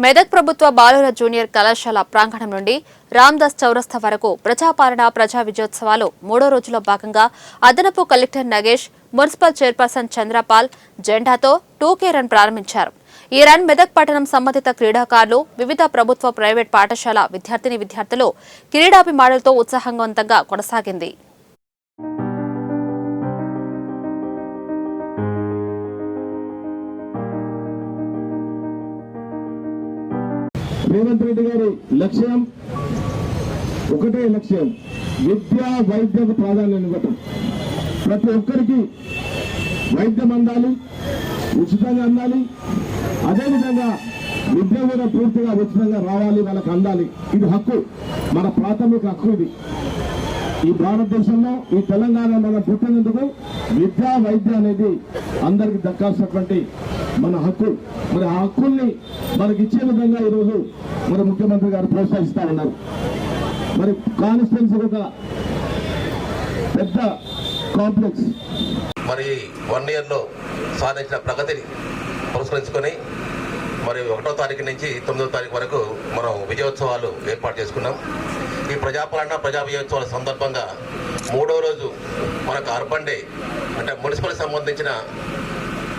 మెదక్ ప్రభుత్వ బాలుర జూనియర్ కళాశాల ప్రాంగణం నుండి రామ్దాస్ చౌరస్తా వరకు ప్రజాపాలన ప్రజా విజయోత్సవాలు మూడో రోజులో భాగంగా అదనపు collector Nagesh, municipal chairperson Chandrapal జెండాతో 2K రన్ ప్రారంభించారు. ఈ రన్ మెదక్ పట్టణం సంబంధిత క్రీడాకారులు, వివిధ ప్రభుత్వ ప్రైవేట్ పాఠశాల విద్యార్థులు క్రీడాభిమానులతో ఉత్సాహవంతంగా కొనసాగింది. రేవంత్ రెడ్డి గారి లక్ష్యం ఒకటే లక్ష్యం, విద్యా వైద్యకు ప్రాధాన్యం ఇవ్వటం. ప్రతి ఒక్కరికి వైద్యం అందాలి, ఉచితంగా అందాలి. అదేవిధంగా విద్య కూడా పూర్తిగా ఉచితంగా రావాలి, వాళ్ళకి అందాలి. ఇది హక్కు, మన ప్రాథమిక హక్కు. ఇది ఈ భారతదేశంలో, ఈ తెలంగాణ మనం పుట్టినందుకు విద్యా వైద్య అనేది అందరికి దక్కాల్సినటువంటి మన హక్కు. మరి ఆ హక్కుల్ని మనకి ఇచ్చే విధంగా ఈరోజు మరి ముఖ్యమంత్రి గారు ప్రోత్సహిస్తా ఉన్నారు. మరి కాన్స్టిట్యున్సీ ఒక పెద్ద కాంప్లెక్స్. మరి 1 yearలో సాధించిన ప్రగతిని పురస్కరించుకొని మరి 1వ తారీఖు నుంచి 9వ తారీఖు వరకు మనం విజయోత్సవాలు ఏర్పాటు చేసుకున్నాం. ఈ ప్రజాపాలన ప్రజా విజయోత్సవాల సందర్భంగా 3వ రోజు మనకు అర్బన్ డే అంటే మున్సిపల్ సంబంధించిన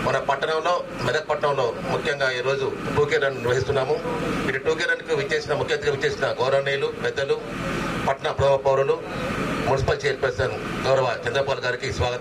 మన పట్టణంలో, మెదక్ పట్టణంలో ముఖ్యంగా ఈరోజు 2K రన్ నిర్వహిస్తున్నాము. ఇటు 2K రన్కు ముఖ్య అతిథిగా విచ్చేసిన గౌరవనీయులు, పెద్దలు, పట్టణ ప్రథమ పౌరులు, మున్సిపల్ చైర్పర్సన్ గౌరవ చంద్రపాల్ గారికి స్వాగతం.